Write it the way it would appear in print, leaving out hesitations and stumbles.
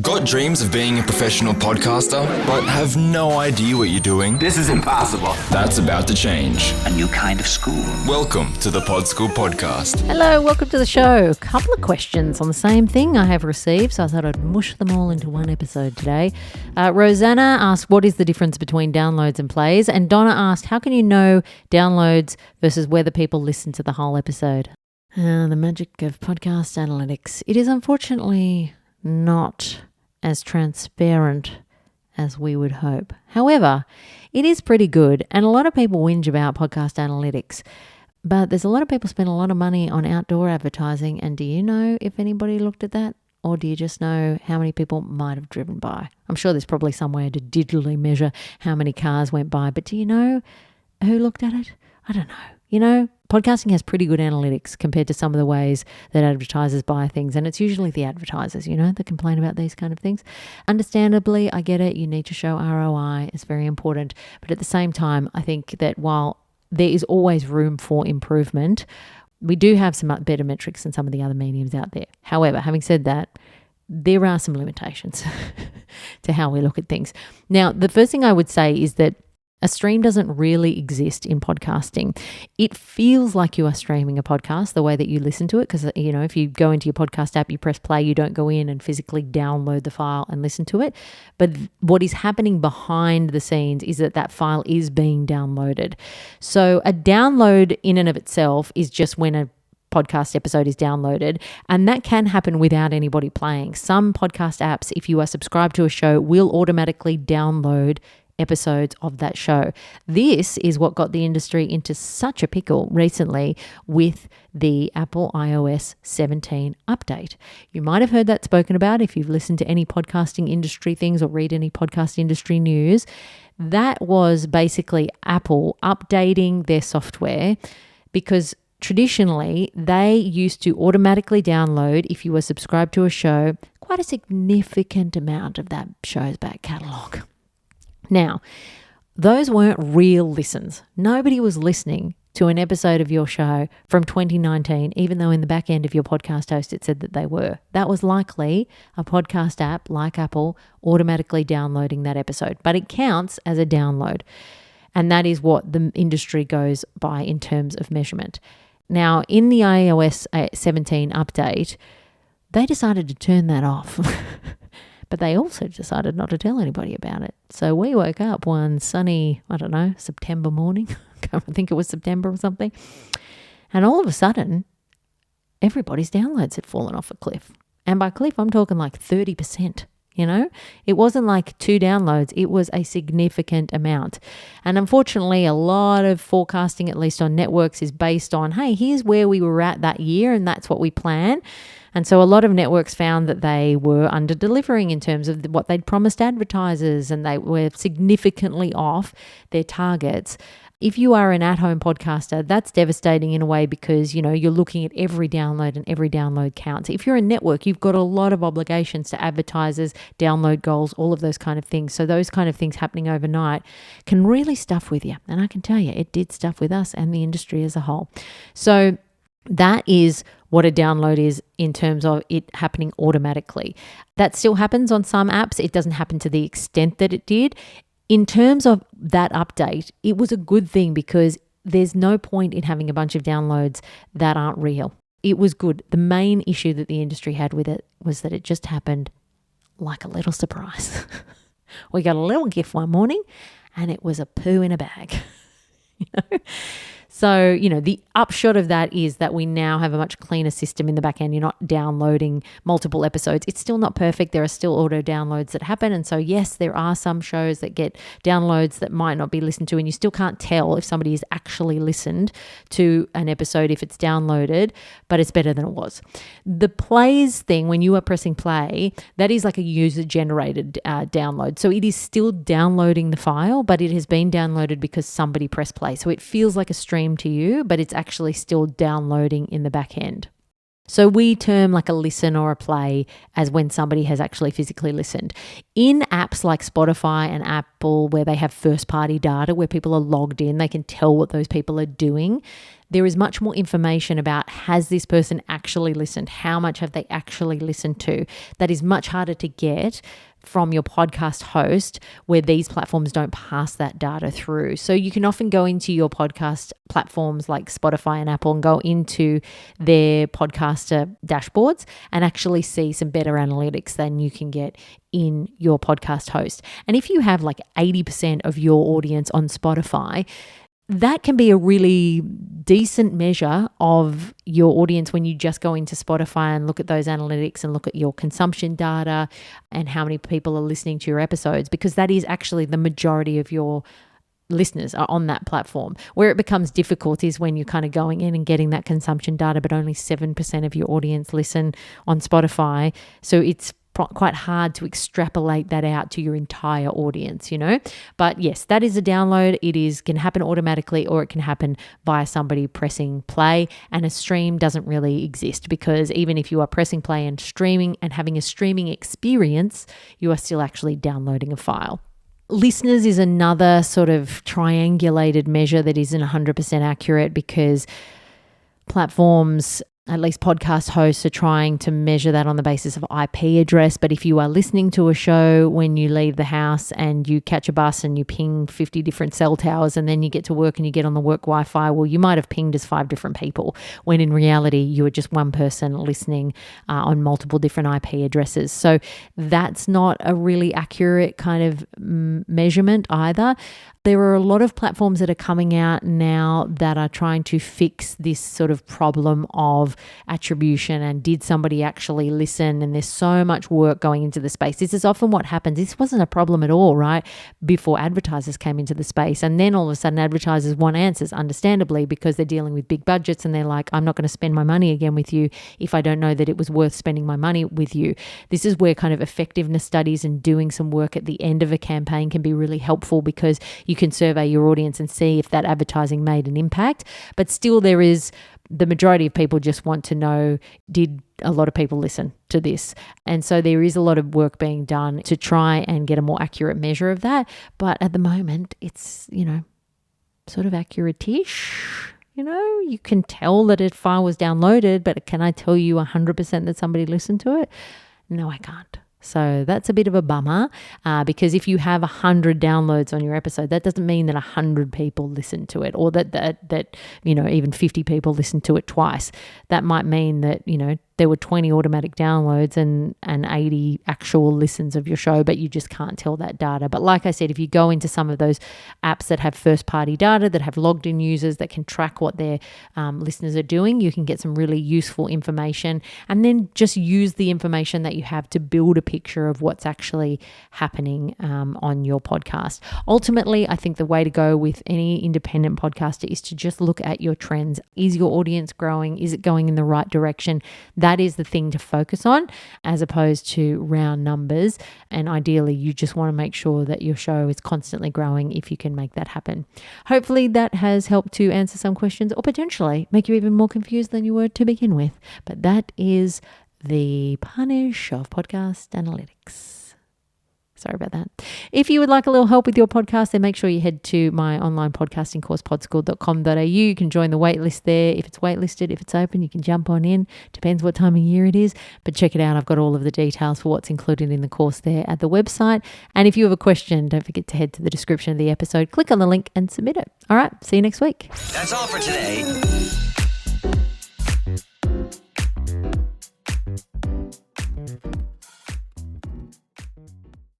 Got dreams of being a professional podcaster, but have no idea what you're doing? This is impossible. That's about to change. A new kind of school. Welcome to the Pod School Podcast. Hello, welcome to the show. Couple of questions on the same thing I have received, so I thought I'd mush them all into one episode today. Rosanna asked, what is the difference between downloads and plays? And Donna asked, how can you know downloads versus whether people listen to the whole episode? The magic of podcast analytics. It is unfortunately not as transparent as we would hope. However, it is pretty good, and a lot of people whinge about podcast analytics, but there's a lot of people spend a lot of money on outdoor advertising, and do you know if anybody looked at that? Or do you just know how many people might have driven by? I'm sure there's probably some way to digitally measure how many cars went by, but do you know who looked at it? I don't know. You know, podcasting has pretty good analytics compared to some of the ways that advertisers buy things. And it's usually the advertisers, that complain about these kind of things. Understandably, I get it. You need to show ROI. It's very important. But at the same time, I think that while there is always room for improvement, we do have some better metrics than some of the other mediums out there. However, having said that, there are some limitations to how we look at things. Now, the first thing I would say is that a stream doesn't really exist in podcasting. It feels like you are streaming a podcast the way that you listen to it because, if you go into your podcast app, you press play, you don't go in and physically download the file and listen to it. But what is happening behind the scenes is that file is being downloaded. So a download in and of itself is just when a podcast episode is downloaded, and that can happen without anybody playing. Some podcast apps, if you are subscribed to a show, will automatically download episodes of that show. This is what got the industry into such a pickle recently with the Apple iOS 17 update. You might have heard that spoken about if you've listened to any podcasting industry things or read any podcast industry news. That was basically Apple updating their software because traditionally they used to automatically download, if you were subscribed to a show, quite a significant amount of that show's back catalogue. Now, those weren't real listens. Nobody was listening to an episode of your show from 2019, even though in the back end of your podcast host it said that they were. That was likely a podcast app like Apple automatically downloading that episode, but it counts as a download. And that is what the industry goes by in terms of measurement. Now, in the iOS 17 update, they decided to turn that off. But they also decided not to tell anybody about it. So we woke up one sunny, September morning. I think it was September or something. And all of a sudden, everybody's downloads had fallen off a cliff. And by cliff, I'm talking like 30%. It wasn't like 2 downloads. It was a significant amount. And unfortunately, a lot of forecasting, at least on networks, is based on, hey, here's where we were at that year and that's what we plan. And so a lot of networks found that they were under-delivering in terms of what they'd promised advertisers, and they were significantly off their targets. If you are an at-home podcaster, that's devastating in a way because, you're looking at every download and every download counts. If you're a network, you've got a lot of obligations to advertisers, download goals, all of those kind of things. So those kind of things happening overnight can really stuff with you. And I can tell you, it did stuff with us and the industry as a whole. So that is what a download is in terms of it happening automatically. That still happens on some apps. It doesn't happen to the extent that it did. In terms of that update, it was a good thing because there's no point in having a bunch of downloads that aren't real. It was good. The main issue that the industry had with it was that it just happened like a little surprise. We got a little gift one morning and it was a poo in a bag. So, the upshot of that is that we now have a much cleaner system in the back end. You're not downloading multiple episodes. It's still not perfect. There are still auto downloads that happen. And so, yes, there are some shows that get downloads that might not be listened to, and you still can't tell if somebody has actually listened to an episode if it's downloaded, but it's better than it was. The plays thing, when you are pressing play, that is like a user-generated download. So it is still downloading the file, but it has been downloaded because somebody pressed play. So it feels like a stream to you, but it's actually still downloading in the back end. So we term like a listen or a play as when somebody has actually physically listened. In apps like Spotify and Apple, where they have first-party data, where people are logged in, they can tell what those people are doing. There is much more information about, has this person actually listened? How much have they actually listened to? That is much harder to get from your podcast host, where these platforms don't pass that data through. So you can often go into your podcast platforms like Spotify and Apple and go into their podcaster dashboards and actually see some better analytics than you can get in your podcast host. And if you have like 80% of your audience on Spotify, that can be a really decent measure of your audience when you just go into Spotify and look at those analytics and look at your consumption data and how many people are listening to your episodes, because that is actually the majority of your listeners are on that platform. Where it becomes difficult is when you're kind of going in and getting that consumption data, but only 7% of your audience listen on Spotify. So it's quite hard to extrapolate that out to your entire audience, you know. But yes, that is a download. It can happen automatically, or it can happen via somebody pressing play, and a stream doesn't really exist, because even if you are pressing play and streaming and having a streaming experience, you are still actually downloading a file. Listeners is another sort of triangulated measure that isn't 100% accurate, because platforms, at least podcast hosts, are trying to measure that on the basis of IP address. But if you are listening to a show when you leave the house and you catch a bus and you ping 50 different cell towers, and then you get to work and you get on the work Wi-Fi, well, you might have pinged as 5 different people, when in reality you were just one person listening on multiple different IP addresses. So that's not a really accurate kind of measurement either. There are a lot of platforms that are coming out now that are trying to fix this sort of problem of attribution and did somebody actually listen, and there's so much work going into the space. This is often what happens. This wasn't a problem at all, right, before advertisers came into the space, and then all of a sudden advertisers want answers, understandably, because they're dealing with big budgets and they're like, I'm not going to spend my money again with you if I don't know that it was worth spending my money with you. This is where kind of effectiveness studies and doing some work at the end of a campaign can be really helpful, because you can survey your audience and see if that advertising made an impact. But still, the majority of people just want to know, did a lot of people listen to this? And so there is a lot of work being done to try and get a more accurate measure of that. But at the moment, it's, sort of accurate-ish. You can tell that a file was downloaded, but can I tell you 100% that somebody listened to it? No, I can't. So that's a bit of a bummer, because if you have 100 downloads on your episode, that doesn't mean that 100 people listen to it, or that even 50 people listen to it twice. That might mean that, there were 20 automatic downloads and 80 actual listens of your show, but you just can't tell that data. But like I said, if you go into some of those apps that have first-party data, that have logged-in users, that can track what their listeners are doing, you can get some really useful information, and then just use the information that you have to build a picture of what's actually happening on your podcast. Ultimately, I think the way to go with any independent podcaster is to just look at your trends. Is your audience growing? Is it going in the right direction? That is the thing to focus on, as opposed to round numbers. And ideally, you just want to make sure that your show is constantly growing if you can make that happen. Hopefully that has helped to answer some questions, or potentially make you even more confused than you were to begin with. But that is the punish of podcast analytics. Sorry about that. If you would like a little help with your podcast, then make sure you head to my online podcasting course, podschool.com.au. You can join the waitlist there. If it's waitlisted, if it's open, you can jump on in. Depends what time of year it is. But check it out. I've got all of the details for what's included in the course there at the website. And if you have a question, don't forget to head to the description of the episode, click on the link and submit it. All right. See you next week. That's all for today.